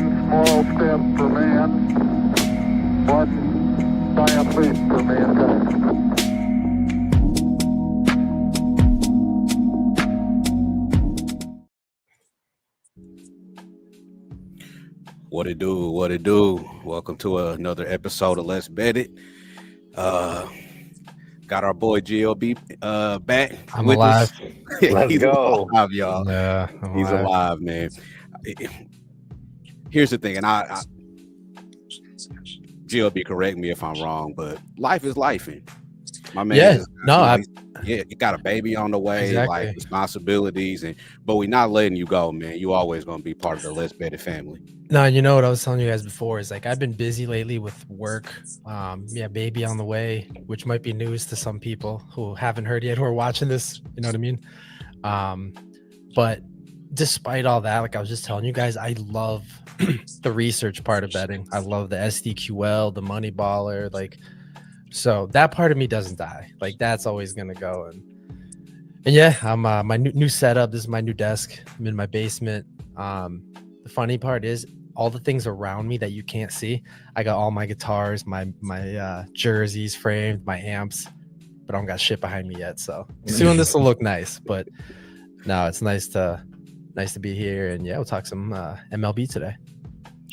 small step for man, one giant leap for mankind. What it do? What it do? Welcome to another episode of Let's Bet It. Got our boy GLB back I'm with alive. us. Let's He's go. alive, y'all. Yeah, I'm He's alive, man. Here's the thing, and I GLB, correct me if I'm wrong, but life is lifing. My man, Yeah, is, no, you got a baby on the way, Exactly. like responsibilities, but we're not letting you go, man. You always gonna be part of the Let's Bet It family. No, you know what I was telling you guys before is like I've been busy lately with work. Baby on the way, which might be news to some people who haven't heard yet who are watching this. You know what I mean? But despite all that, like I was just telling you guys, I love the research part of betting. I love the SDQL, the money baller, like so that part of me doesn't die. Like that's always gonna go. And yeah, I'm my new setup. This is my new desk. I'm in my basement. The funny part is all the things around me that you can't see. I got all my guitars, my jerseys framed, my amps, but I don't got shit behind me yet. So soon this will look nice. But no, it's nice to be here. And yeah, we'll talk some MLB today.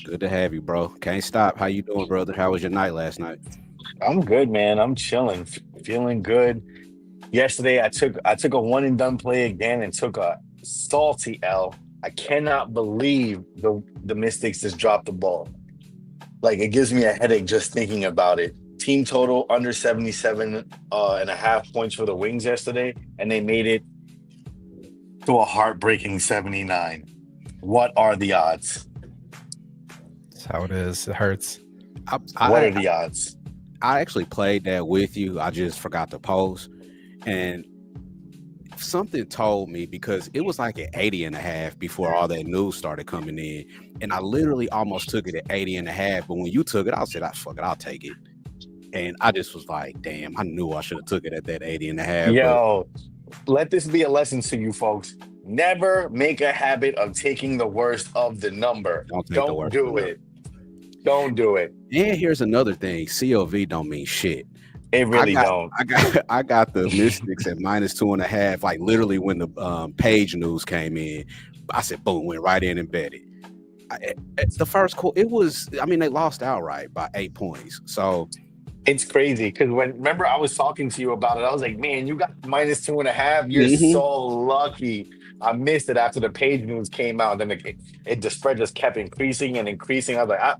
Good to have you, bro. Can't stop. How you doing, brother? How was your night last night? I'm good, man. I'm chilling, feeling good. Yesterday, I took a one and done play again and took a salty L. I cannot believe the Mystics just dropped the ball. Like it gives me a headache just thinking about it. Team total under 77 and a half points for the Wings yesterday, and they made it to a heartbreaking 79. What are the odds? That's how it is. It hurts. What are the odds? I actually played that with you. I just forgot to post. And something told me, because it was like at 80 and a half before all that news started coming in. And I literally almost took it at 80 and a half. But when you took it, I said, fuck it, I'll take it. And I just was like, damn, I knew I should have took it at that 80 and a half. Yo, let this be a lesson to you folks. Never make a habit of taking the worst of the number. Don't do it. Don't do it. And here's another thing. COV don't mean shit. It really don't. I got the Mystics at -2.5. Like literally when the Page news came in, I said, boom, went right in and bet it. The first quarter, they lost outright by 8 points. So it's crazy because remember I was talking to you about it. I was like, man, you got -2.5. You're so lucky. I missed it after the Page news came out. Then the spread just kept increasing and increasing. I was like,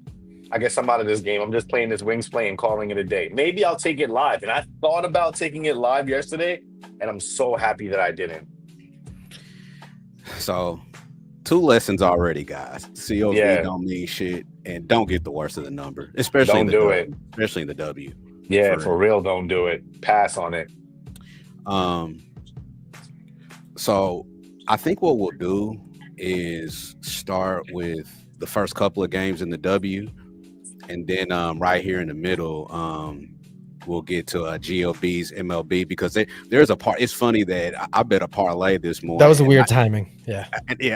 I guess I'm out of this game. I'm just playing this Wings play and calling it a day. Maybe I'll take it live. And I thought about taking it live yesterday, and I'm so happy that I didn't. So 2 lessons already, guys. COV don't mean shit, and don't get the worst of the number, especially don't do it. Especially in the W. Yeah, for real, don't do it. Pass on it. So I think what we'll do is start with the first couple of games in the W, and then right here in the middle, we'll get to GLB's MLB, because there's a part. It's funny that I bet a parlay this morning. That was a weird timing. Yeah.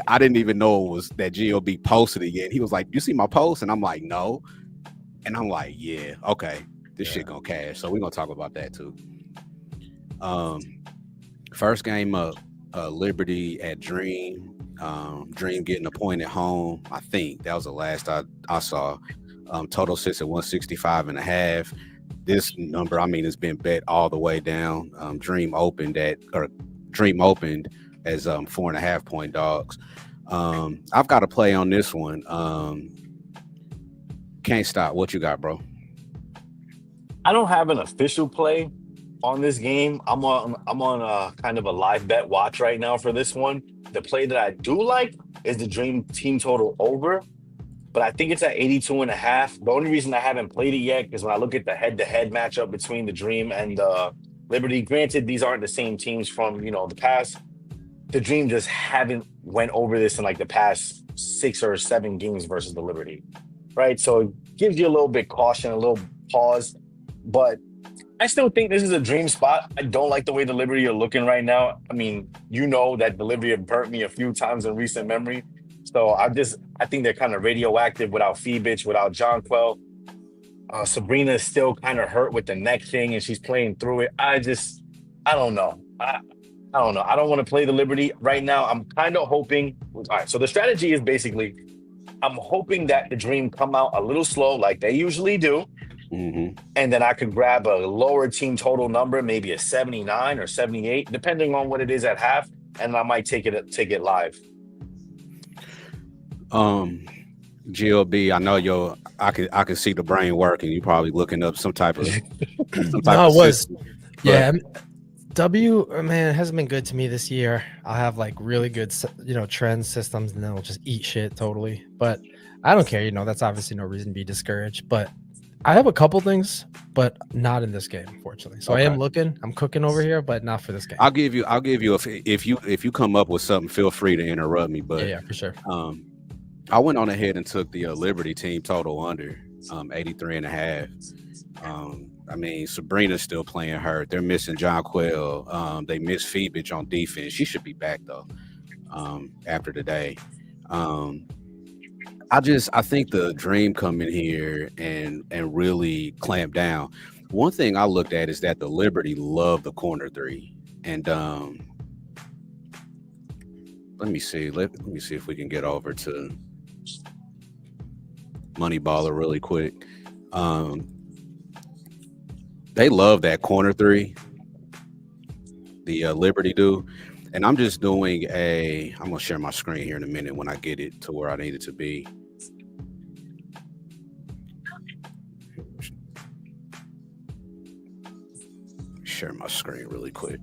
I didn't even know it was that GLB posted it yet. He was like, "You see my post?" And I'm like, "No." And I'm like, "Yeah, okay, this shit gonna cash." So we're gonna talk about that too. First game up, Liberty at Dream. Dream getting a point at home. I think that was the last I saw. Total sits at 165.5. This number, it's been bet all the way down. Dream opened as 4.5 point dogs. I've got to play on this one. Can't stop. What you got, bro? I don't have an official play on this game. I'm on a kind of a live bet watch right now for this one. The play that I do like is the Dream team total over, but I think it's at 82.5. The only reason I haven't played it yet is when I look at the head-to-head matchup between the Dream and Liberty. Granted, these aren't the same teams from the past. The Dream just haven't went over this in like the past 6 or 7 games versus the Liberty, right? So it gives you a little bit caution, a little pause, but I still think this is a Dream spot. I don't like the way the Liberty are looking right now. That the Liberty have burnt me a few times in recent memory. So I think they're kind of radioactive without Phoebich, without Jonquel. Sabrina is still kind of hurt with the neck thing, and she's playing through it. I don't know. I don't know. I don't want to play the Liberty right now. I'm kind of hoping. All right. So the strategy is basically, I'm hoping that the Dream come out a little slow, like they usually do, Mm-hmm. and then I could grab a lower team total number, maybe a 79 or 78, depending on what it is at half, and I might take it live. GLB, I know I can see the brain working. You probably looking up some type of No, it was. system, Yeah, W, man, it hasn't been good to me this year. I'll have like really good, trend systems, and then I'll just eat shit totally. But I don't care. That's obviously no reason to be discouraged. But I have a couple things, but not in this game, unfortunately. So I am looking. I'm cooking over here, but not for this game. I'll give you if you come up with something, feel free to interrupt me. But yeah, for sure. I went on ahead and took the Liberty team total under 83.5. I mean, Sabrina's still playing hurt. They're missing Jonquel. They miss Phoebich on defense. She should be back though after today. I think the Dream come in here and really clamp down. One thing I looked at is that the Liberty love the corner three, and let me see. Let me see if we can get over to Moneyballer really quick. They love that corner three. The Liberty do. And I'm just doing I'm going to share my screen here in a minute when I get it to where I need it to be. Share my screen really quick.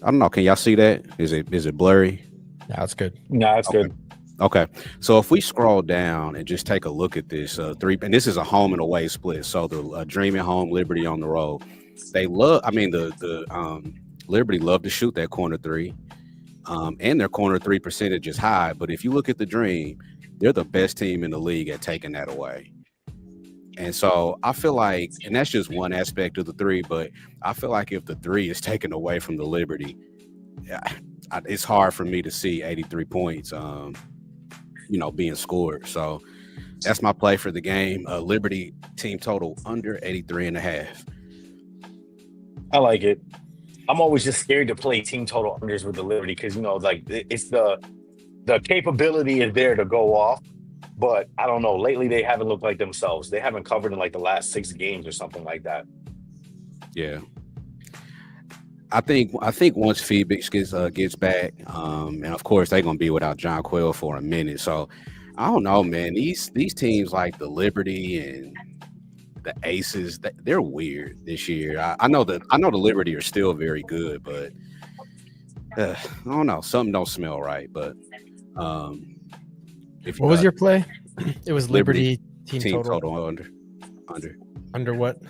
I don't know. Can y'all see that? Is it blurry? Yeah, that's good. No, it's good. Okay. So if we scroll down and just take a look at this and this is a home and away split. So the Dream at home, Liberty on the road. They love. I mean, the Liberty love to shoot that corner three, and their corner three percentage is high. But if you look at the Dream, they're the best team in the league at taking that away. And so I feel like, and that's just one aspect of the three, but I feel like if the three is taken away from the Liberty, it's hard for me to see 83 points, being scored. So that's my play for the game. Liberty team total under 83.5. I like it. I'm always just scared to play team total unders with the Liberty because, like it's the capability is there to go off. But I don't know. Lately, they haven't looked like themselves. They haven't covered in like the last 6 games or something like that. Yeah, I think once Phoebix gets back, and of course they're gonna be without Jonquel for a minute. So I don't know, man. These teams like the Liberty and the Aces, they're weird this year. I know the Liberty are still very good, but I don't know. Something don't smell right. But what was your play? It was Liberty team total under what?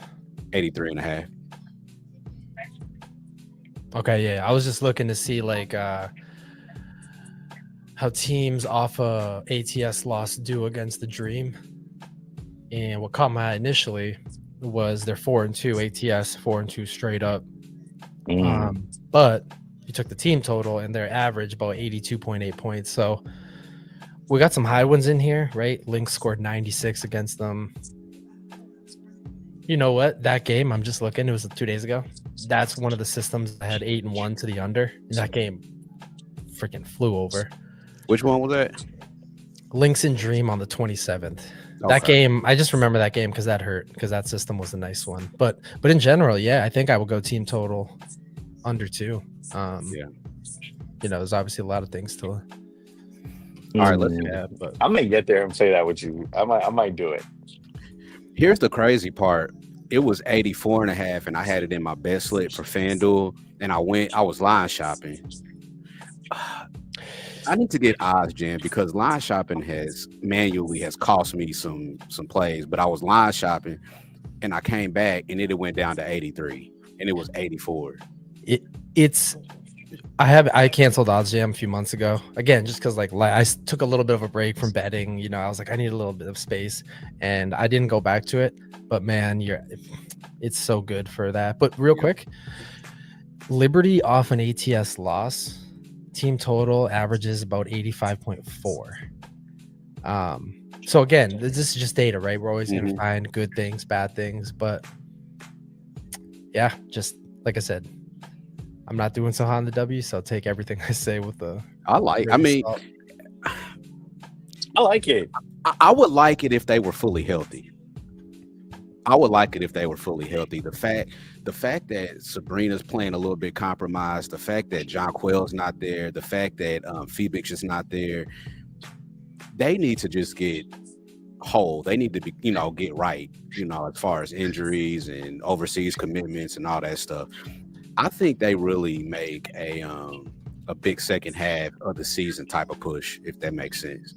83.5. Okay, yeah. I was just looking to see like how teams off a ATS loss do against the Dream. And what caught my eye initially was their 4-2 ATS, 4-2 straight up. But you took the team total and their average about 82.8 points. So we got some high ones in here, right? Lynx scored 96 against them. You know what? That game, I'm just looking, it was 2 days ago. That's one of the systems that had 8-1 to the under. And that game freaking flew over. Which one was that? Lynx and Dream on the 27th. Okay. That game, I just remember that game because that hurt, because that system was a nice one. But in general, yeah, I think I would go team total under 2. There's obviously a lot of things to. All right, let's but I may get there and say that with you. I might do it. Here's the crazy part. It was 84.5, and I had it in my bet slip for FanDuel, and I was line shopping. I need to get odds, Jen, because line shopping has cost me some plays, but I was line shopping and I came back and it went down to 83 and it was 84. I canceled Odds Jam a few months ago. Again, just because like took a little bit of a break from betting. You know, I was like, I need a little bit of space, and I didn't go back to it. But man, it's so good for that. But real quick, Liberty off an ATS loss, team total averages about 85.4. So again, this is just data, right? We're always going to find good things, bad things, but yeah, just like I said, I'm not doing so hot on the W, so take everything I say with the. I like it. I would like it if they were fully healthy. The fact that Sabrina's playing a little bit compromised, the fact that Jonquel's not there, the fact that Phoebix is not there, they need to just get whole. They need to be, get right, as far as injuries and overseas commitments and all that stuff. I think they really make a big second half of the season type of push, if that makes sense.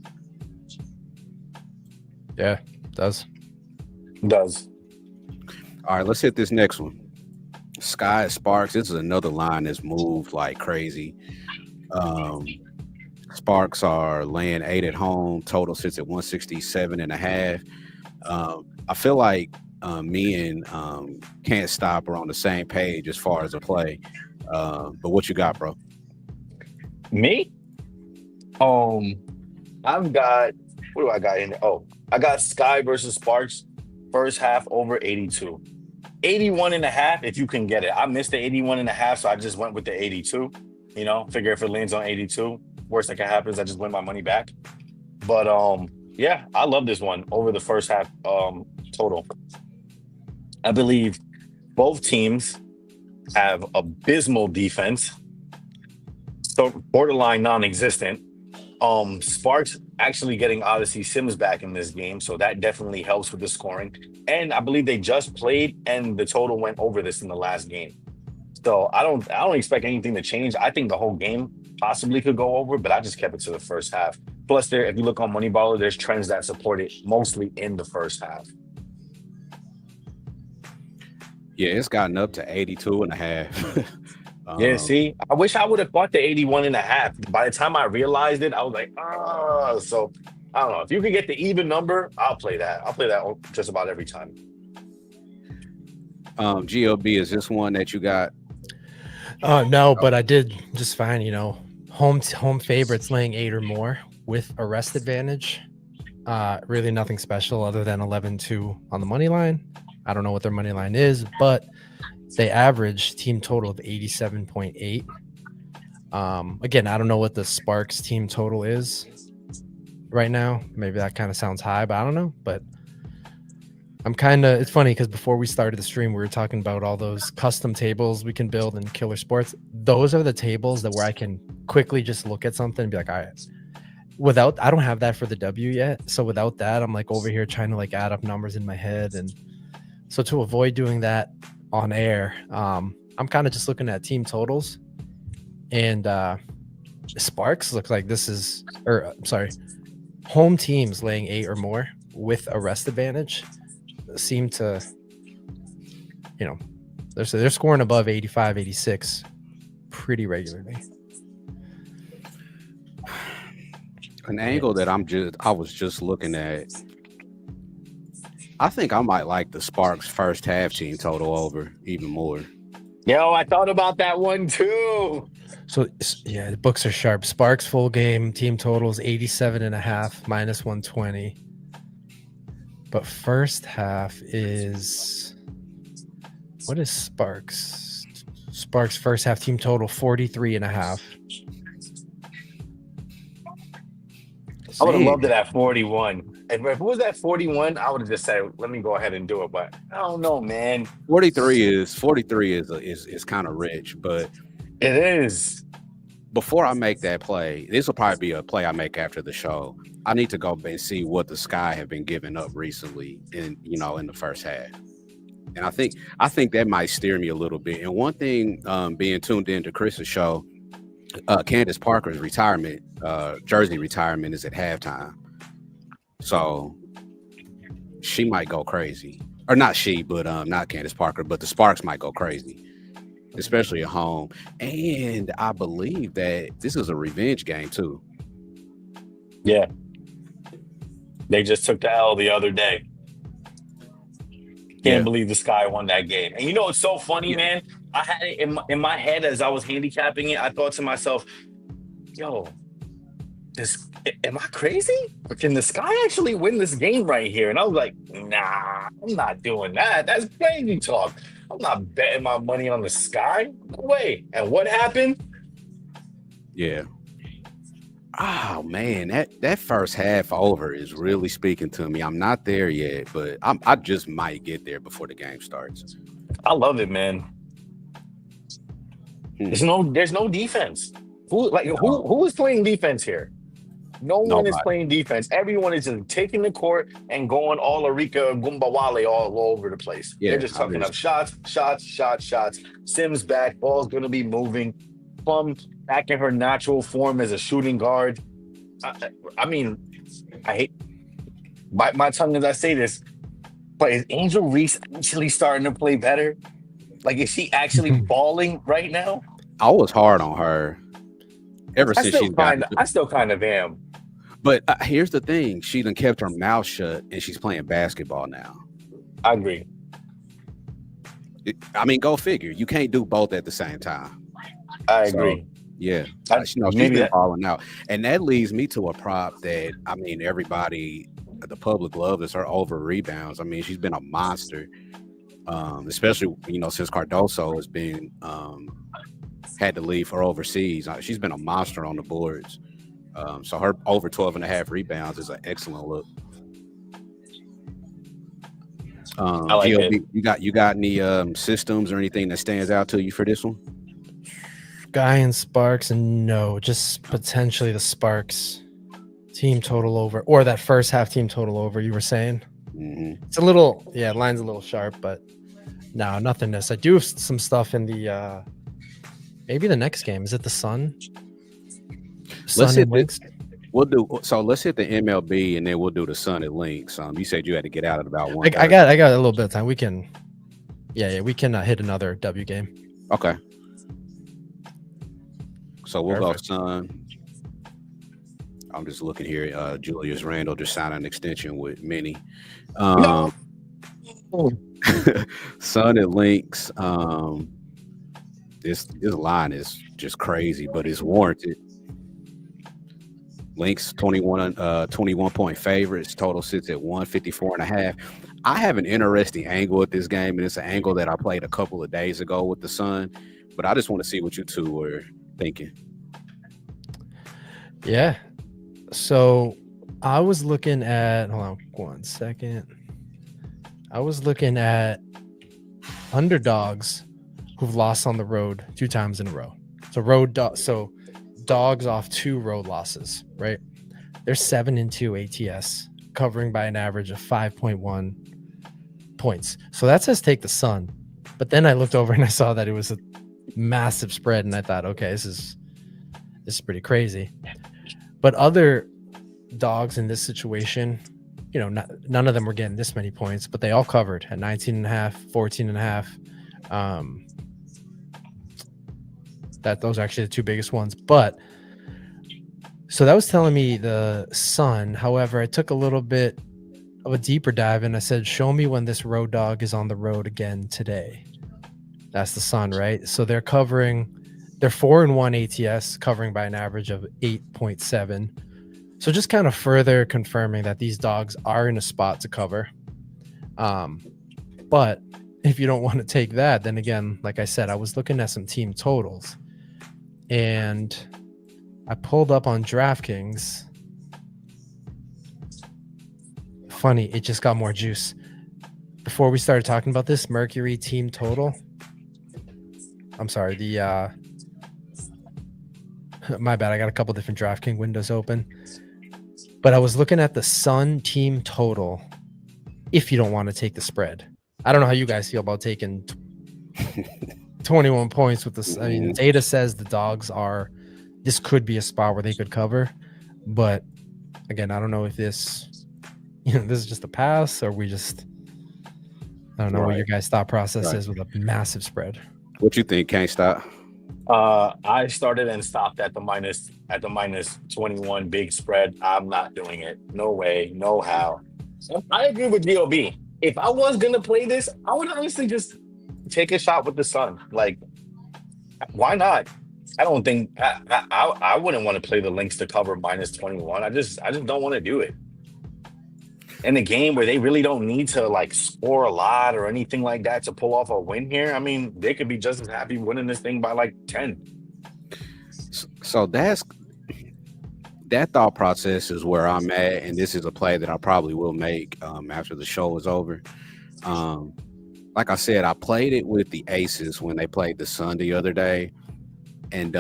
Yeah, it does. All right, let's hit this next one. Sky Sparks. This is another line that's moved like crazy. Sparks are laying 8 at home. Total sits at 167.5. I feel like me and Can't Stop are on the same page as far as the play. But what you got, bro? Me? I've got, what do I got in there? Oh, I got Sky versus Sparks first half over 82. 81.5 if you can get it. I missed the 81.5, so I just went with the 82. Figure if it lands on 82, worst that can happen is I just win my money back. But yeah, I love this one over the first half total. I believe both teams have abysmal defense, so borderline non-existent. Sparks actually getting Odyssey Sims back in this game, so that definitely helps with the scoring. And I believe they just played, and the total went over this in the last game. So I don't expect anything to change. I think the whole game possibly could go over, but I just kept it to the first half. Plus, if you look on Moneyballer, there's trends that support it mostly in the first half. Yeah, it's gotten up to 82.5. Yeah, see, I wish I would have bought the 81.5. By the time I realized it, I was like, so I don't know. If you could get the even number, I'll play that. I'll play that just about every time. GOB, is this one that you got? No, but I did just fine. Home favorites laying 8 or more with a rest advantage. Really nothing special other than 11-2 on the money line. I don't know what their money line is, but they average team total of 87.8. Again, I don't know what the Sparks team total is right now. Maybe that kind of sounds high, but I don't know. But it's funny because before we started the stream, we were talking about all those custom tables we can build in Killer Sports. Those are the tables where I can quickly just look at something and be like, all right. I don't have that for the W yet. So without that, I'm like over here trying to like add up numbers in my head. And so to avoid doing that on air, I'm kind of just looking at team totals, and Sparks looks like home teams laying 8 or more with a rest advantage seem to, they're scoring above 85, 86 pretty regularly. An angle that I was just looking at, I think I might like the Sparks first half team total over even more. Yo, I thought about that one too. So yeah, the books are sharp. Sparks full game team totals 87.5 minus 120. But first half is, what is Sparks? Sparks first half team total 43.5. I would have loved it at 41. If it was at 41, I would have just said, let me go ahead and do it. But I don't know, man. 43 is kind of rich, but it is. Before I make that play, this will probably be a play I make after the show. I need to go and see what the Sky have been giving up recently in the first half. And I think that might steer me a little bit. And one thing, being tuned into Chris's show, Candace Parker's retirement, jersey retirement, is at halftime. So she might go crazy. Or not she, but not Candace Parker, but the Sparks might go crazy. especially at home. And I believe that this is a revenge game too. Yeah. They just took the L the other day. Yeah. Can't believe the Sky won that game. And you know what's so funny, Yeah. man? I had it in my head as I was handicapping it. I thought to myself, yo, am I crazy? Or can the Sky actually win this game right here? And I was like, nah, I'm not doing that. That's crazy talk. I'm not betting my money on the Sky. No way. And what happened? Yeah. Oh man, that first half over is really speaking to me. I'm not there yet, but I just might get there before the game starts. I love it, man. There's no defense. Who is playing defense here? No one is Nobody. playing defense. Everyone is just taking the court and going all Arika Gumbawale all over the place. Yeah, They're just tucking up shots. Sims back. Ball's going to be moving. Plum back in her natural form as a shooting guard. I mean, I hate bite my tongue as I say this, but is Angel Reese actually starting to play better? Like, is she actually balling right now? I was hard on her ever I since she's still kind of am. But here's the thing: she done kept her mouth shut, and she's playing basketball now. I agree. I mean, go figure. You can't do both at the same time. I So, agree. Yeah, she's maybe been that- balling out, and that leads me to a prop that I mean, everybody, the public loves is her over rebounds. I mean, she's been a monster, especially since Cardoso has been had to leave for overseas. She's been a monster on the boards. So her over 12.5 rebounds is an excellent look. I like GOB, it. you got any systems or anything that stands out to you for this one? Guy and Sparks, and no, just potentially the Sparks team total over, or that first half team total over. You were saying it's a little, line's a little sharp, but no, nothingness. I do have some stuff in the maybe the next game. Is it the Sun? Let's hit Lynx? let's hit the MLB and then we'll do the Sun at Lynx. You said you had to get out at about one. I got a little bit of time. We can, we can hit another W game. Okay. So we'll Perfect. go Sun. I'm just looking here. Julius Randle just signed an extension with Minnie. Sun at Lynx. This line is just crazy, but it's warranted. Lynx 21 point favorites. Total sits at 154.5. I have an interesting angle at this game, and it's an angle that I played a couple of days ago with the Sun. But I just want to see what you two were thinking. Yeah. So I was looking at, hold on 1 second. I was looking at underdogs who've lost on the road 2 times in a row. So dogs off 2 road losses, right? They're 7-2 ATS, covering by an average of 5.1 points. So that says take the Sun. But then I looked over and I saw that it was a massive spread, and I thought, okay, this is pretty crazy. But other dogs in this situation, none of them were getting this many points, but they all covered at 19.5, 14.5. Those are actually the 2 biggest ones. But so that was telling me the Sun. However, I took a little bit of a deeper dive and I said, show me when this road dog is on the road again today. That's the Sun, right? So they're 4-1 ATS, covering by an average of 8.7. So just kind of further confirming that these dogs are in a spot to cover. But if you don't want to take that, then again, like I said, I was looking at some team totals, and I pulled up on DraftKings. Funny, it just got more juice. Before we started talking about this, Mercury team total. I'm sorry, my bad. I got a couple different DraftKings windows open. But I was looking at the Sun team total if you don't want to take the spread. I don't know how you guys feel about taking 21 points with this. I mean, data says the dogs this could be a spot where they could cover. But again, I don't know if this is just a pass, or I don't know what your guys' thought process is with a massive spread. What you think? Can't stop. I started and stopped at the minus 21 big spread. I'm not doing it. No way, no how. So I agree with GOB. If I was gonna play this, I would honestly just take a shot with the sun. Like, why not? I don't think I wouldn't want to play the Lynx to cover minus 21. I just don't want to do it in a game where they really don't need to like score a lot or anything like that to pull off a win here. I mean, they could be just as happy winning this thing by like 10. So that thought process is where I'm at, and this is a play that I probably will make after the show is over. Like I said, I played it with the Aces when they played the Sun the other day, and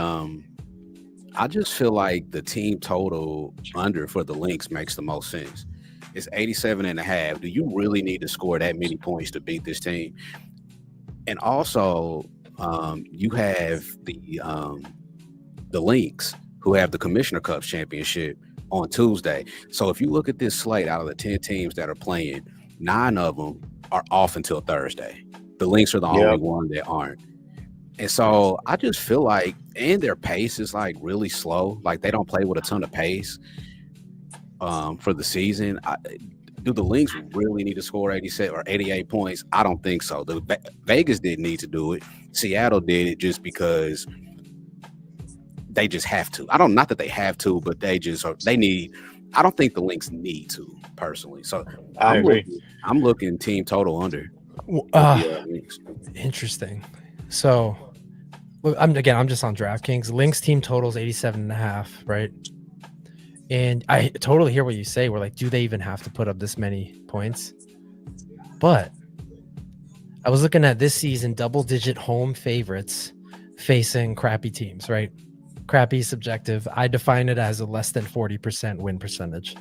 I just feel like the team total under for the Lynx makes the most sense. It's 87.5. Do you really need to score that many points to beat this team? And also, you have the Lynx, who have the Commissioner Cup championship on Tuesday. So if you look at this slate, out of the 10 teams that are playing, 9 of them are off until Thursday. The Lynx are the only one that aren't. And so I just feel like, and their pace is like really slow. Like they don't play with a ton of pace for the season. Do the Lynx really need to score 87 or 88 points? I don't think so. Vegas didn't need to do it. Seattle did it just because they just have to. Not that they have to, but they need. I don't think the Lynx need to personally. So I agree. I'm looking team total under. Interesting. So look, I'm just on DraftKings. Lynx team totals 87.5, right? And I totally hear what you say. We're like, do they even have to put up this many points? But I was looking at this season, double-digit home favorites facing crappy teams, right? Crappy subjective. I define it as a less than 40% win percentage.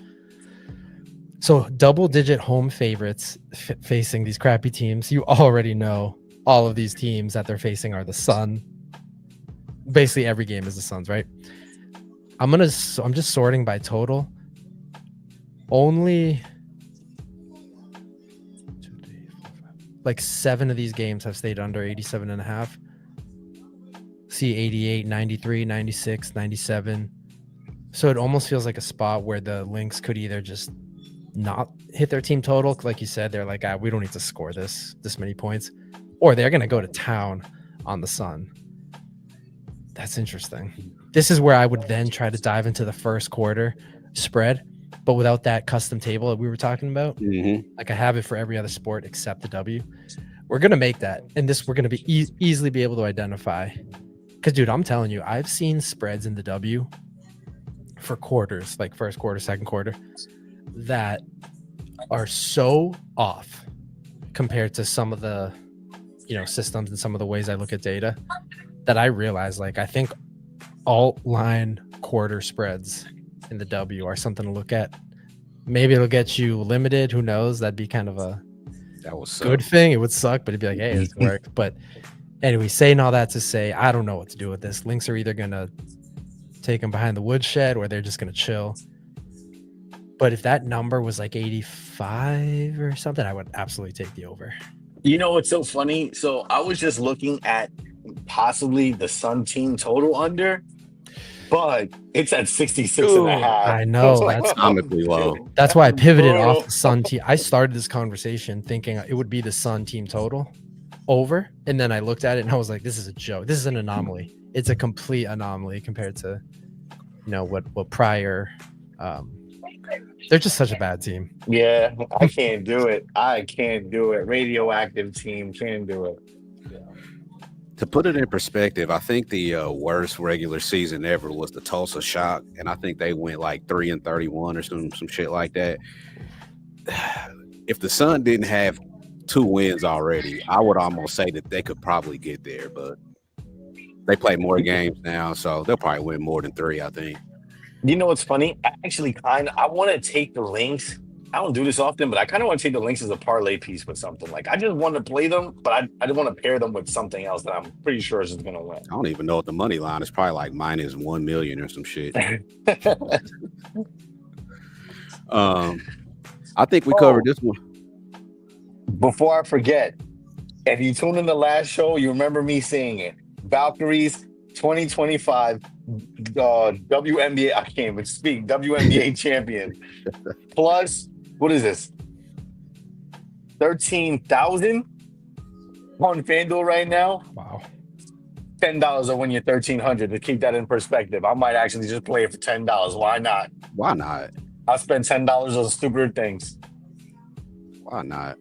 So double-digit home favorites facing these crappy teams. You already know all of these teams that they're facing are the Sun. Basically, every game is the Suns, right? I'm just sorting by total. Only 7 of these games have stayed under 87.5. See 88, 93, 96, 97. So it almost feels like a spot where the Lynx could either just not hit their team total, like you said, they're like, we don't need to score this many points, or they're going to go to town on the Sun. That's interesting. This is where I would then try to dive into the first quarter spread, but without that custom table that we were talking about. Mm-hmm. Like I have it for every other sport except the W. We're going to make that. And this we're going to be easily be able to identify. Because, dude, I'm telling you, I've seen spreads in the W for quarters, like first quarter, second quarter, that are so off compared to some of the, systems and some of the ways I look at data that I realize, like, I think alt line quarter spreads in the W are something to look at. Maybe it'll get you limited. Who knows? That'd be kind of a good thing. It would suck, but it'd be like, hey, it's worked. But anyway, saying all that to say, I don't know what to do with this. Lynx are either going to take them behind the woodshed or they're just going to chill. But if that number was like 85 or something, I would absolutely take the over. You know what's so funny? So I was just looking at possibly the Sun team total under, but it's at 66.5. I know. That's comically low. That's why I pivoted off the Sun team. I started this conversation thinking it would be the Sun team total over, and then I looked at it and I was like, this is a joke. This is an anomaly. It's a complete anomaly compared to what prior they're just such a bad team. Yeah, I can't do it. Radioactive team can't do it. To put it in perspective, I think the worst regular season ever was the Tulsa Shock, and I think they went like 3-31 or some shit like that. If the Sun didn't have 2 wins already, I would almost say that they could probably get there, but they play more games now, so they'll probably win more than 3, I think. You know what's funny? I want to take the Lynx. I don't do this often, but I kind of want to take the Lynx as a parlay piece with something. Like, I just want to play them, but I just want to pair them with something else that I'm pretty sure is going to win. I don't even know what the money line is. Probably like minus 1 million or some shit. I think we covered this one. Before I forget, If you tuned in the last show, you remember me saying it. Valkyries 2025 WNBA. I can't even speak. WNBA champion. Plus, what is this? 13,000 on FanDuel right now. Wow. $10 will win you 1,300. To keep that in perspective, I might actually just play it for $10. Why not? Why not? I spend $10 on stupider things. Why not?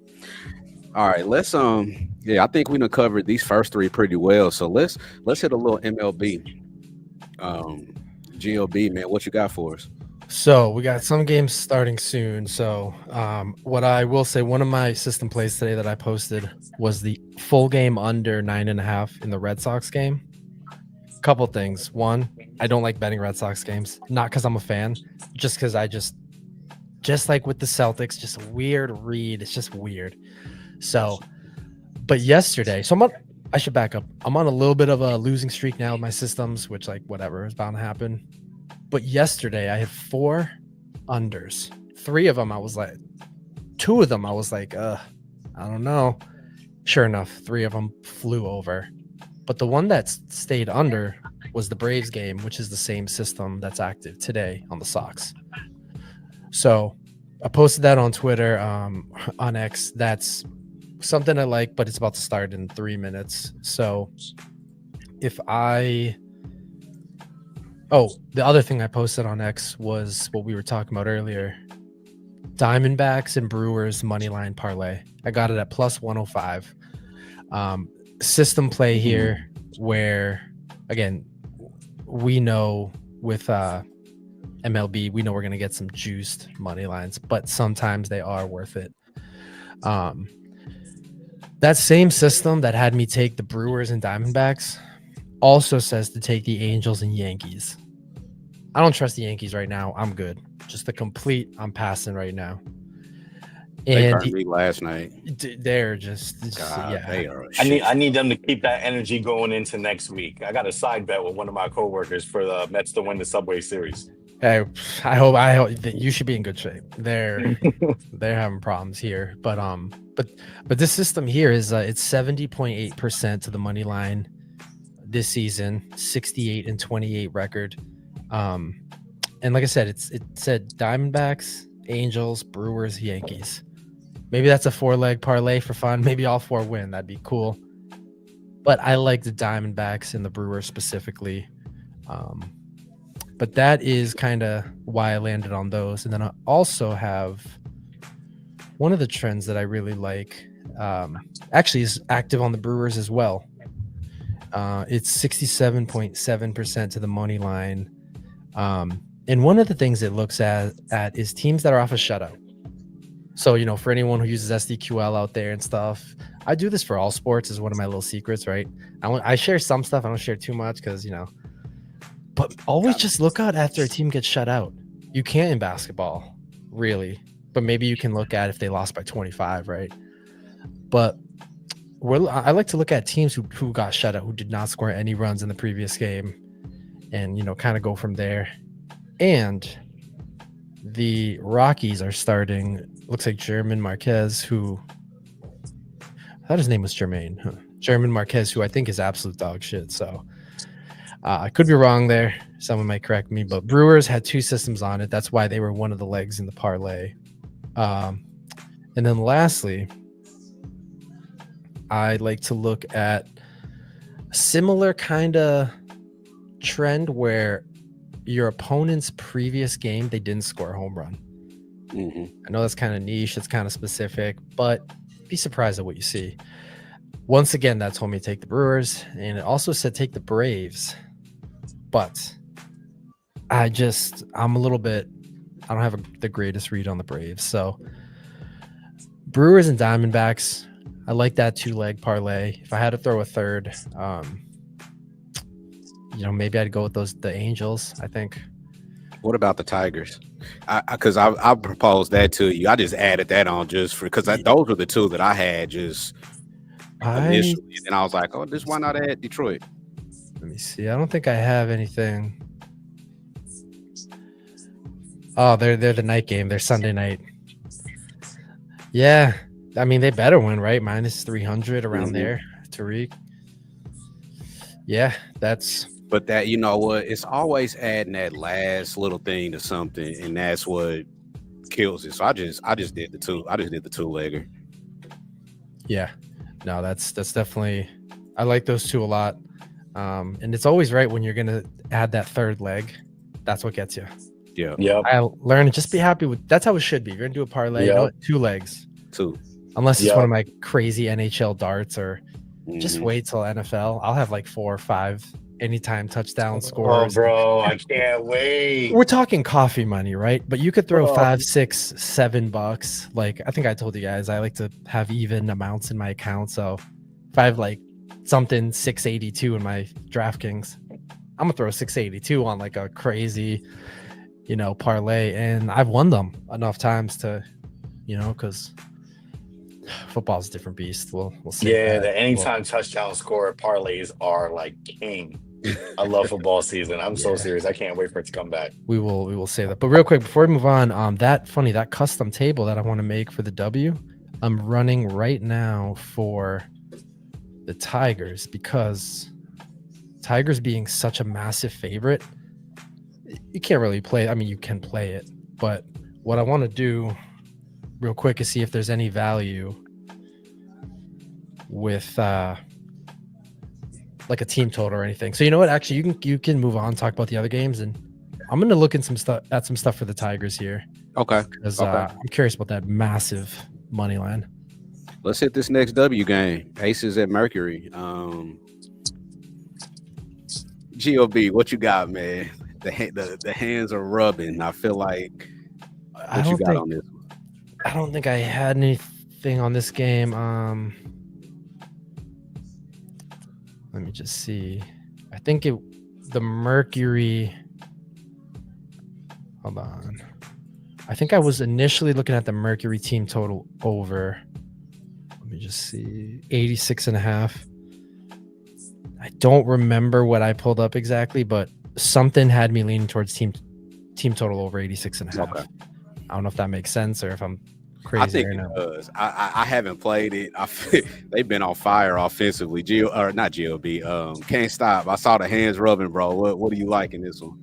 All right, let's I think we done covered these first three pretty well. So let's hit a little MLB. GLB, man, what you got for us? So we got some games starting soon. So what I will say, one of my system plays today that I posted was the full game under 9.5 in the Red Sox game. Couple things. One, I don't like betting Red Sox games, not because I'm a fan, just because I just like with the Celtics, just a weird read. It's just weird. So, but yesterday, I should back up. I'm on a little bit of a losing streak now with my systems, which like whatever is bound to happen. But yesterday I had 4 unders. 3 of them I was like, 2 of them I was like, I don't know. Sure enough, 3 of them flew over. But the one that stayed under was the Braves game, which is the same system that's active today on the Sox. So I posted that on Twitter, on X. That's something I like, but it's about to start in 3 minutes. So the other thing I posted on X was what we were talking about earlier. Diamondbacks and Brewers moneyline parlay. I got it at plus 105. System play here where, again, we know with MLB, we know we're going to get some juiced money lines, but sometimes they are worth it. That same system that had me take the Brewers and Diamondbacks also says to take the Angels and Yankees. I don't trust the Yankees right now. I'm good. I'm passing right now. They And burned me last night. they're just God, yeah. they are. I need them to keep that energy going into next week. I got a side bet with one of my coworkers for the Mets to win the Subway Series. Hey, I hope that you should be in good shape. They're having problems here, but this system here is it's 70.8% to the money line this season, 68-28 record. And like I said, it said Diamondbacks, Angels, Brewers, Yankees. Maybe that's a 4-leg parlay for fun. Maybe all 4 win. That'd be cool. But I like the Diamondbacks and the Brewers specifically. But that is kind of why I landed on those. And then I also have one of the trends that I really like, actually is active on the Brewers as well. It's 67.7% to the money line. And one of the things it looks at is teams that are off a shutout. So, for anyone who uses SDQL out there and stuff, I do this for all sports is one of my little secrets, right? I share some stuff. I don't share too much because, but always just look out after a team gets shut out. You can't in basketball, really, but maybe you can look at if they lost by 25, right? But I like to look at teams who got shut out, who did not score any runs in the previous game, and kind of go from there. And the Rockies are starting. Looks like German Marquez, who I thought his name was Jermaine. German Marquez, who I think is absolute dog shit. So I could be wrong there. Someone might correct me, but Brewers had 2 systems on it. That's why they were one of the legs in the parlay. And then lastly, I like to look at a similar kind of trend where your opponent's previous game, they didn't score a home run. I know that's kind of niche. It's kind of specific, but be surprised at what you see. Once again, that told me to take the Brewers, and it also said take the Braves. But I'm a little bit, I don't have the greatest read on the Braves. So Brewers and Diamondbacks, I like that 2-leg parlay. If I had to throw a third, maybe I'd go with the Angels, I think. What about the Tigers? Because I proposed that to you. I just added that on just because those were the 2 that I had just initially. And I was like, oh, why not add Detroit? Let me see. I don't think I have anything. Oh, they're the night game. They're Sunday night. Yeah. I mean, they better win, right? Minus 300 around Mhm. there. Tariq. Yeah, that's But that, you know what? It's always adding that last little thing to something, and that's what kills it. So I just did the two. I just did the two legger. yeah. No, that's definitely. I like those two a lot. And it's always right when you're gonna add that third leg. That's what gets you. Yeah, Yep. I learned to just be happy with. That's how it should be. You're gonna do a parlay. You know Yep. what? 2 legs, two. unless it's Yep. one of my crazy NHL darts or just Mhm. wait till NFL. I'll have like 4 or 5 anytime touchdown Oh, scores. bro, I can't wait. We're talking coffee money, right? But you could throw Bro. 5, 6, $7. Like I think I told you guys, I like to have even amounts in my account. So if I have like something 682 in my DraftKings, I'm gonna throw 682 on like a crazy, parlay, and I've won them enough times to, because football's a different beast. We'll see. Yeah, the anytime touchdown score parlays are like king. I love football season. I'm so Yeah. serious. I can't wait for it to come back. We will say that. But real quick before we move on, that custom table that I want to make for the W, I'm running right now for the Tigers because Tigers being such a massive favorite, you can't really play. I mean, you can play it, but what I want to do real quick is see if there's any value with like a team total or anything. So you know what? Actually, you can move on, talk about the other games, and I'm gonna look at some stuff for the Tigers here Okay. because Okay. I'm curious about that massive money line. Let's hit this next W game. Aces at Mercury. GOB, what you got, man? The hands are rubbing. I feel like what you got on this one? I don't think I had anything on this game. Let me just see. I think the Mercury. Hold on. I think I was initially looking at the Mercury team total over. Let me just see. 86.5. I don't remember what I pulled up exactly, but something had me leaning towards team total over 86.5. Okay. I don't know if that makes sense or if I'm crazy. I think it does. I haven't played it. They've been on fire offensively. Not GOB. Can't stop. I saw the hands rubbing, bro. What do you like in this one?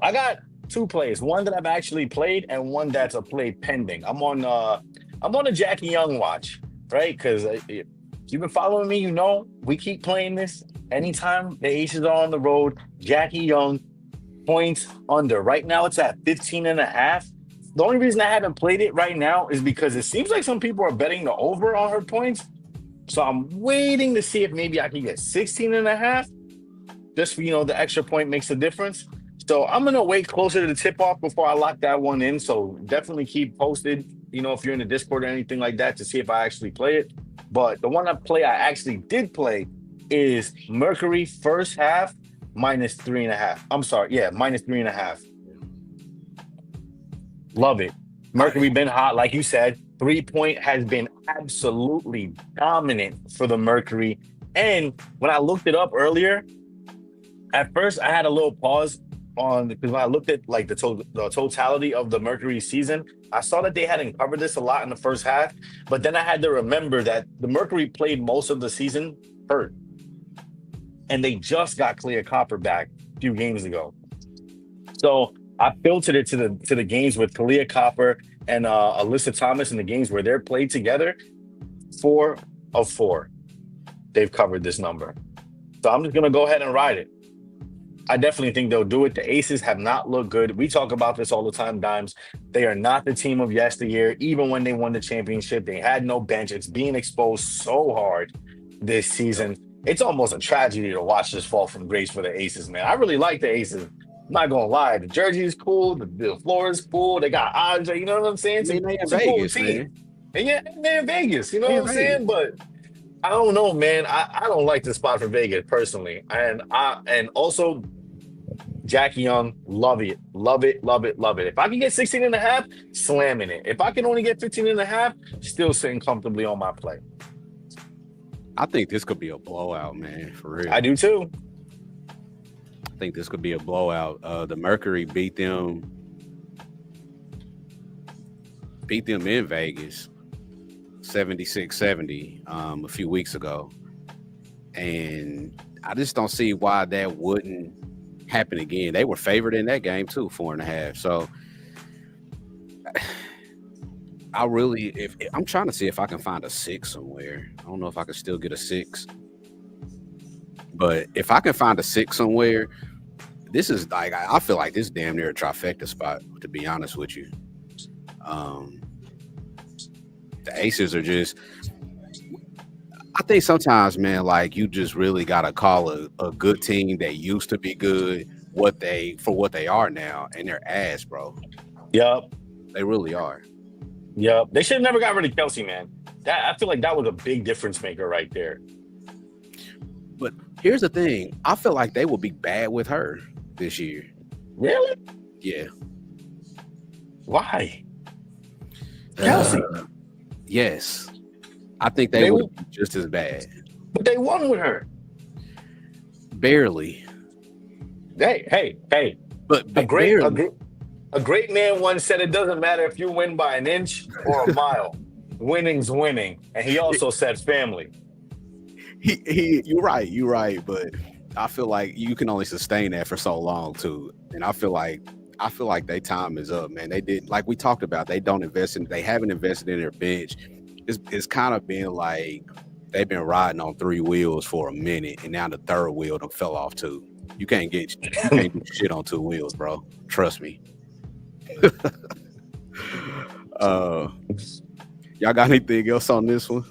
I got 2 plays. One that I've actually played and one that's a play pending. I'm on a Jackie Young watch, right? Because if you've been following me, we keep playing this. Anytime the Aces are on the road, Jackie Young points under. Right now it's at 15.5. The only reason I haven't played it right now is because it seems like some people are betting the over on her points. So I'm waiting to see if maybe I can get 16.5. Just for, the extra point makes a difference. So I'm going to wait closer to the tip-off before I lock that one in. So definitely keep posted, if you're in the Discord or anything like that to see if I actually play it. But the one I actually did play is Mercury first half minus 3.5. I'm sorry. Yeah, minus 3.5. Love it. Mercury been hot. Like you said, 3-point has been absolutely dominant for the Mercury. And when I looked it up earlier, at first I had a little pause because when I looked at like the totality of the Mercury season, I saw that they hadn't covered this a lot in the first half. But then I had to remember that the Mercury played most of the season hurt. And they just got Clea Copper back a few games ago. So I filtered it to the games with Clea Copper and Alyssa Thomas in the games where they're played together. 4 of 4, they've covered this number. So I'm just going to go ahead and ride it. I definitely think they'll do it. The Aces have not looked good. We talk about this all the time, Dimes. They are not the team of yesteryear. Even when they won the championship, they had no bench. It's being exposed so hard this season. It's almost a tragedy to watch this fall from grace for the Aces, man. I really like the Aces. I'm not gonna lie. The jersey is cool. The floor is cool. They got Andre. You know what I'm saying? I mean, they in It's a cool Vegas, team. man. And yeah, they're in Vegas. You know They in what I'm saying? But I don't know, man. I don't like the spot for Vegas personally. And also Jackie Young, love it. If I can get 16.5, slamming it. If I can only get 15.5, still sitting comfortably on my play. I think this could be a blowout, man. For real. I do too. I think this could be a blowout. The Mercury beat them in Vegas. 76-70 a few weeks ago. And I just don't see why that wouldn't happen again. They were favored in that game too, 4.5. So I really, if I'm trying to see if I can find a 6 somewhere. I don't know if I can still get a 6, but if I can find a 6 somewhere, this is like, I feel like this is damn near a trifecta spot, to be honest with you. The Aces are just, I think sometimes, man, like you just really gotta call a good team that used to be good what they are now, and they're ass, bro. Yep. They really are. Yep. They should have never got rid of Kelsey, man. I feel like that was a big difference maker right there. But here's the thing. I feel like they will be bad with her this year. Really? Yeah. Why? Kelsey. Yes. I think they would be just as bad. But they won with her. Barely. Hey. But A great man once said it doesn't matter if you win by an inch or a mile. Winning's winning. And he also said family. You're right, but I feel like you can only sustain that for so long too. And I feel like their time is up, man. They did, like we talked about, they haven't invested in their bench. It's kind of been like they've been riding on 3 wheels for a minute, and now the third wheel them fell off too. You can't do shit on 2 wheels, bro. Trust me. Y'all got anything else on this one?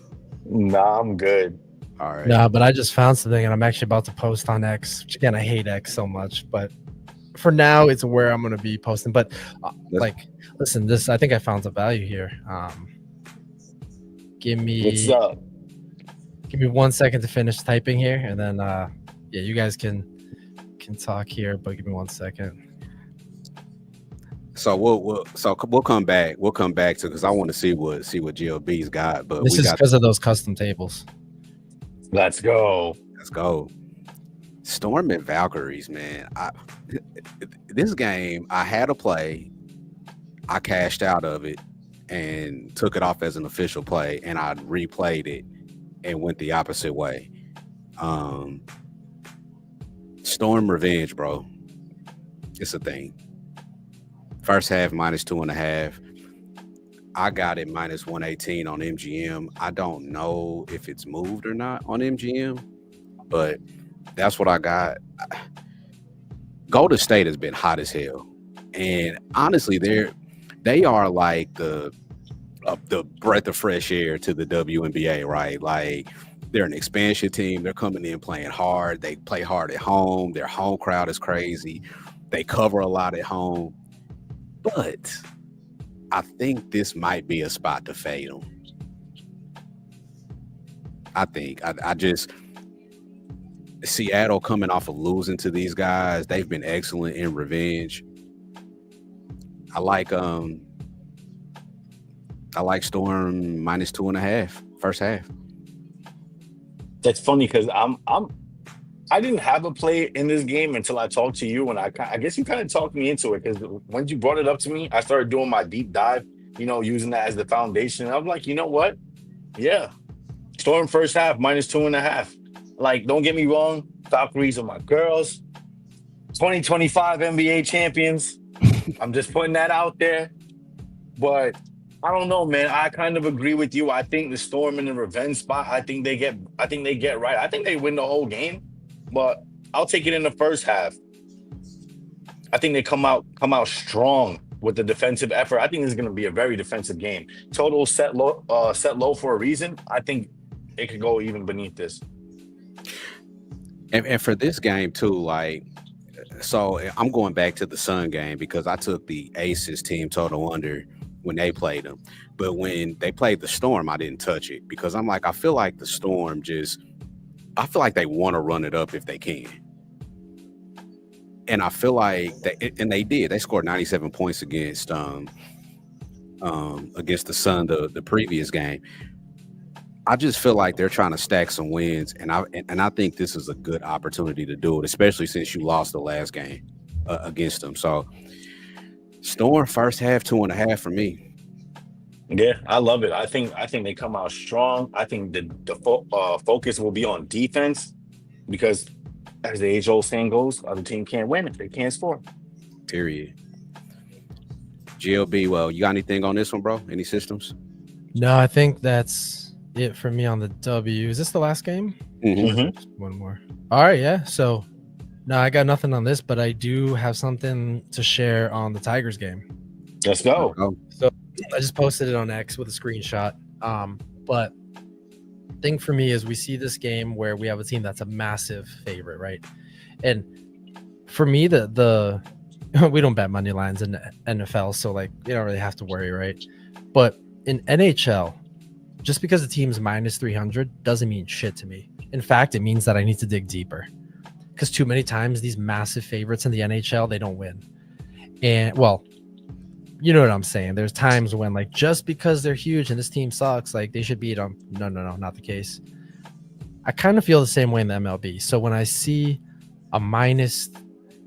Nah, I'm good. All right. No, but I just found something, and I'm actually about to post on X. Which again, I hate X so much, but for now, it's where I'm going to be posting. But listen, this, I think I found some value here. Give What's up? me 1 second to finish typing here, and then you guys can talk here, but give me 1 second. So we'll come back. We'll come back to, because I want to see what GLB's got. But This is because of those custom tables. Let's go. Storm and Valkyries, man. This game, I had a play. I cashed out of it and took it off as an official play, and I replayed it and went the opposite way. Storm Revenge, bro. It's a thing. First half -2.5. I got it -118 on MGM. I don't know if it's moved or not on MGM, but that's what I got. Golden State has been hot as hell, and honestly, they are like the breath of fresh air to the WNBA, right? Like, they're an expansion team. They're coming in playing hard. They play hard at home. Their home crowd is crazy. They cover a lot at home, but I think this might be a spot to fade them. I think I just Seattle coming off of losing to these guys. They've been excellent in revenge. I like Storm -2.5 first half. That's funny because I didn't have a play in this game until I talked to you, and I guess you kind of talked me into it, because when you brought it up to me, I started doing my deep dive, using that as the foundation. And I'm like, you know what? Yeah, Storm first half -2.5. Like, don't get me wrong, Valkyries are my girls. 2025 NBA champions. I'm just putting that out there, but I don't know, man. I kind of agree with you. I think the Storm in the revenge spot, I think they get right. I think they win the whole game, but I'll take it in the first half. I think they come out strong with the defensive effort. I think this is going to be a very defensive game. Total set low for a reason. I think it could go even beneath this. And for this game too, like, so I'm going back to the Sun game because I took the Aces team total under when they played them. But when they played the Storm, I didn't touch it because I'm like, I feel like the Storm I feel like they want to run it up if they can. And I feel like they did. They scored 97 points against the Sun the previous game. I just feel like they're trying to stack some wins, and I think this is a good opportunity to do it, especially since you lost the last game against them. So Storm first half 2.5 for me. Yeah, I love it. I think they come out strong. I think the focus will be on defense because, as the age old saying goes, other team can't win if they can't score. Period. GLB, well, you got anything on this one, bro? Any systems? No, I think that's it for me on the W. Is this the last game? Mhm. Just one more. All right, yeah. So, no, I got nothing on this, but I do have something to share on the Tigers game. Let's go. Oh, So I just posted it on X with a screenshot. But thing for me is we see this game where we have a team that's a massive favorite, right? And for me, the we don't bet money lines in the NFL, so like you don't really have to worry, right? But in NHL, just because the team's minus 300 doesn't mean shit to me. In fact, it means that I need to dig deeper because too many times these massive favorites in the NHL, they don't win. And well, you know what I'm saying. There's times when like just because they're huge and this team sucks, like they should beat them. No, not the case. I kind of feel the same way in the MLB. So when I see a minus,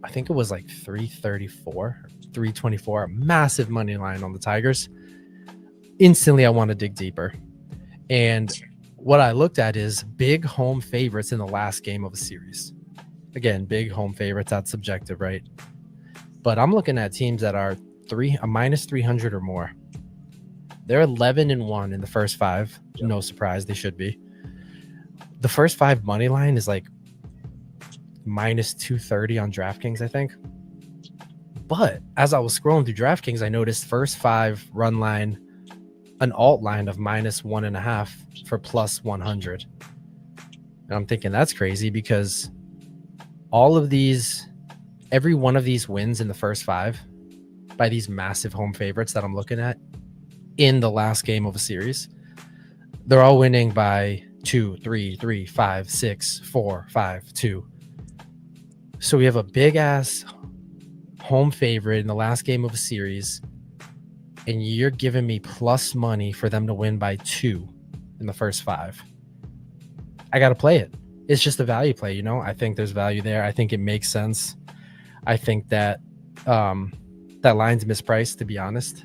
I think it was like 334, 324, a massive money line on the Tigers, instantly I want to dig deeper. And what I looked at is big home favorites in the last game of a series. Again, big home favorites, that's subjective, right? But I'm looking at teams that are a minus 300 or more. They're 11-1 in the first 5. No surprise, they should be. The first 5 money line is like minus 230 on DraftKings, I think. But as I was scrolling through DraftKings, I noticed first 5 run line, an alt line of minus 1.5 for plus 100. And I'm thinking that's crazy because every one of these wins in the first 5 by these massive home favorites that I'm looking at in the last game of a series, they're all winning by 2, 3, 3, 5, 6, 4, 5, 2. So we have a big ass home favorite in the last game of a series, and you're giving me plus money for them to win by 2 in the first 5. I got to play it. It's just a value play, you know? I think there's value there. I think it makes sense. I think that that line's mispriced, to be honest.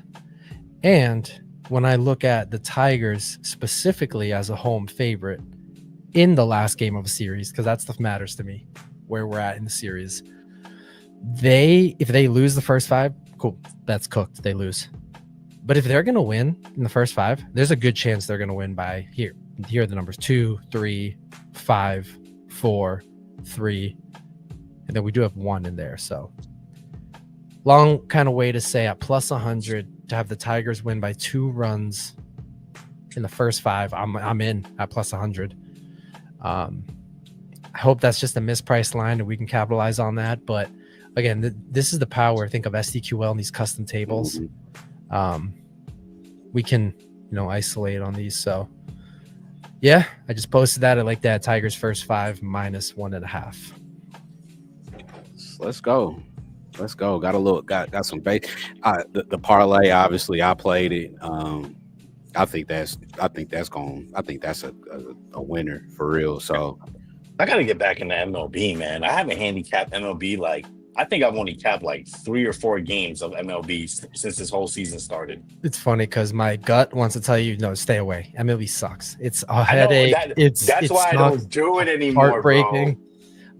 And when I look at the Tigers specifically as a home favorite in the last game of a series, because that stuff matters to me, where we're at in the series, if they lose the first 5, cool, that's cooked. They lose. But if they're going to win in the first 5, there's a good chance they're going to win by here are the numbers 2, 3, 5, 4, 3, and then we do have 1 in there. So long kind of way to say at plus 100 to have the Tigers win by 2 runs in the first 5. I'm in at plus 100. I hope that's just a mispriced line and we can capitalize on that. But again, this is the power, I think, of SDQL and these custom tables. We can, isolate on these. So yeah, I just posted that. I like that. Tigers first 5 minus 1.5. let's go. Got a little, got some base. The parlay, obviously, I played it. I think that's a winner for real. So I got to get back into MLB, man. I haven't handicapped MLB I think I've only capped 3 or 4 games of MLB since this whole season started. It's funny because my gut wants to tell you, no, stay away. MLB sucks. It's a headache. That's why I don't do it anymore. Heartbreaking. Bro.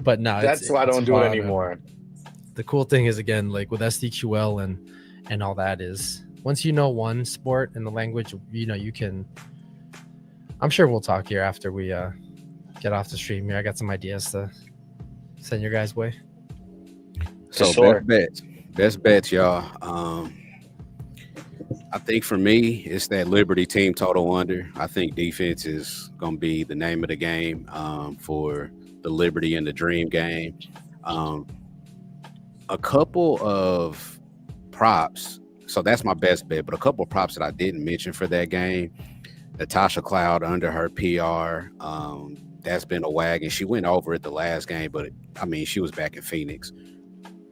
But no, that's why I don't do it anymore. The cool thing is, again, like with SDQL and all that, is once you know one sport and the language, you can. I'm sure we'll talk here after we get off the stream here. I got some ideas to send your guys' way. So sure. best bets, y'all. I think for me, it's that Liberty team total under. I think defense is going to be the name of the game for the Liberty and the Dream game. A couple of props. So that's my best bet, but a couple of props that I didn't mention for that game. Natasha Cloud under her PR. That's been a wagon. She went over it the last game, but she was back in Phoenix.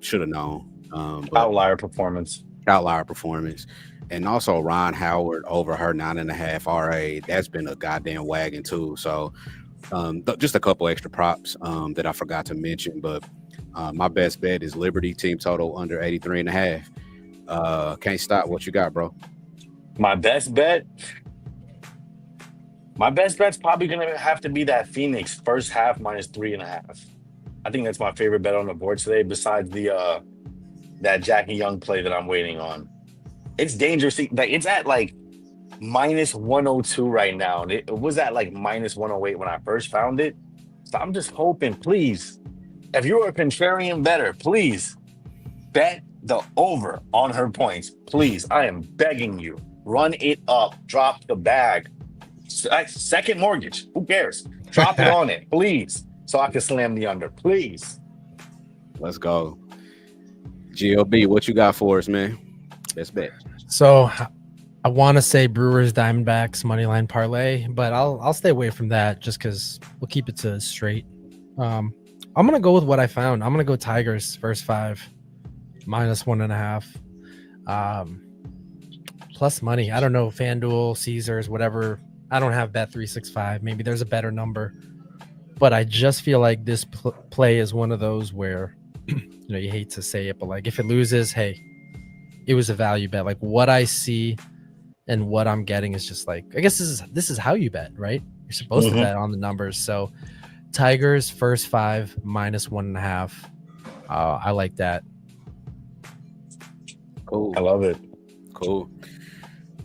Should have known. Outlier performance. And also Ron Howard over her 9.5 RA. That's been a goddamn wagon too. So just a couple extra props that I forgot to mention, but my best bet is Liberty team total under 83.5. Can't stop. What you got, bro? My best bet. My best bet's probably gonna have to be that Phoenix first half -3.5. I think that's my favorite bet on the board today, besides the that Jackie Young play that I'm waiting on. It's dangerous. Like it's at like -102 right now. And it was at like -108 when I first found it. So I'm just hoping, please, if you're a contrarian bettor, please bet the over on her points. Please, I am begging you. Run it up. Drop the bag. Second mortgage. Who cares? Drop it on it, please, so I can slam the under. Please. Let's go. GLB, what you got for us, man? Best bet. So I want to say Brewers Diamondbacks moneyline parlay, but I'll stay away from that just because we'll keep it to straight. I'm gonna go with what I found. I'm gonna go Tigers first 5 -1.5. Plus money. I don't know, FanDuel, Caesars, whatever. I don't have Bet365. Maybe there's a better number, but I just feel like this play is one of those where you hate to say it, but like if it loses, hey, it was a value bet. Like what I see and what I'm getting is just like, I guess this is how you bet, right? You're supposed to bet on the numbers. So Tigers first 5 -1.5. I like that. Cool. I love it. Cool.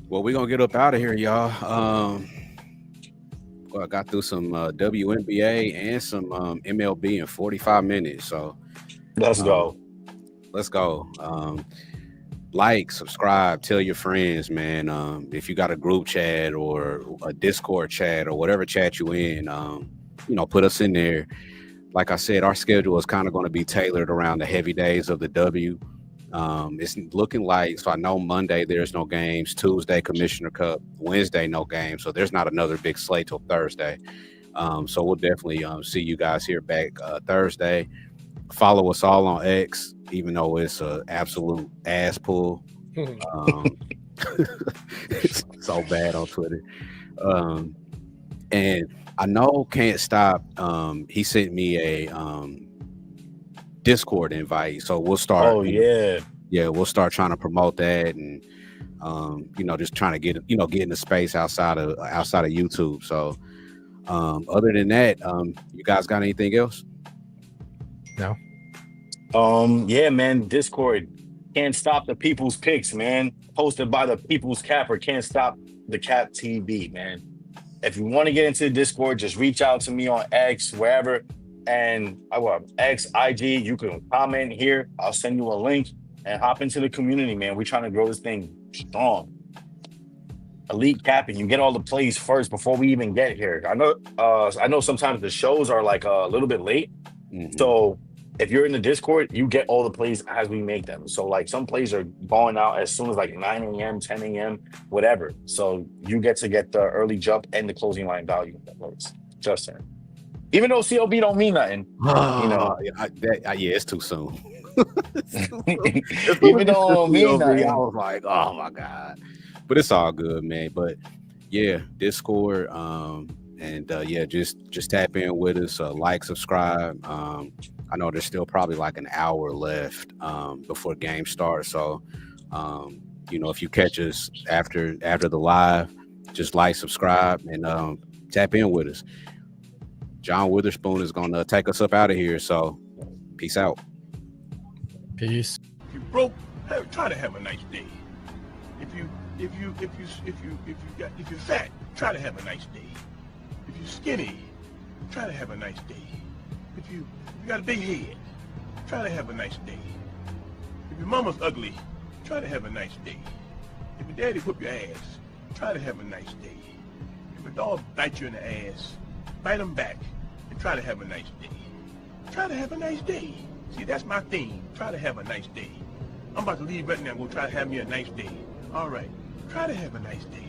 Well, we're gonna get up out of here, y'all. I got through some WNBA and some MLB in 45 minutes. So let's go. Let's go. Like, subscribe, tell your friends, man. If you got a group chat or a Discord chat or whatever chat you in, put us in there. Like I said, our schedule is kind of going to be tailored around the heavy days of the W. It's looking like, so I know Monday there's no games, Tuesday Commissioner Cup, Wednesday no games, so there's not another big slate till Thursday. So we'll definitely see you guys here back Thursday. Follow us all on X, even though it's an absolute ass pull. It's so bad on Twitter. And I know Can't Stop. He sent me a Discord invite, so we'll start. Oh yeah, we'll start trying to promote that, and just trying to get in the space outside of YouTube. So other than that, you guys got anything else? No. Yeah, man. Discord, Can't Stop the People's Picks, man. Hosted by the People's Capper. Can't Stop the Cap TV, man. If you want to get into the Discord, just reach out to me on X, wherever. And X, IG, you can comment here. I'll send you a link and hop into the community, man. We're trying to grow this thing strong. Elite capping, you get all the plays first before we even get here. I know sometimes the shows are like a little bit late. Mm-hmm. So if you're in the Discord, you get all the plays as we make them. So like some plays are going out as soon as like 9 a.m., 10 a.m., whatever. So you get the early jump and the closing line value that works. Just saying. Even though CLB don't mean nothing, it's too soon. Even though it don't mean nothing, I was like, oh my god, but it's all good, man. But yeah, Discord, just tap in with us, like, subscribe. I know there's still probably like an hour left before game starts, so if you catch us after the live, just like, subscribe, and tap in with us. John Witherspoon is gonna take us up out of here. So, peace out. Peace. If you broke, try to have a nice day. If you're fat, try to have a nice day. If you're skinny, try to have a nice day. If you got a big head, try to have a nice day. If your mama's ugly, try to have a nice day. If your daddy whoop your ass, try to have a nice day. If a dog bites you in the ass, bite him back and try to have a nice day. Try to have a nice day. See, that's my theme. Try to have a nice day. I'm about to leave right now and go try to have me a nice day. All right. Try to have a nice day.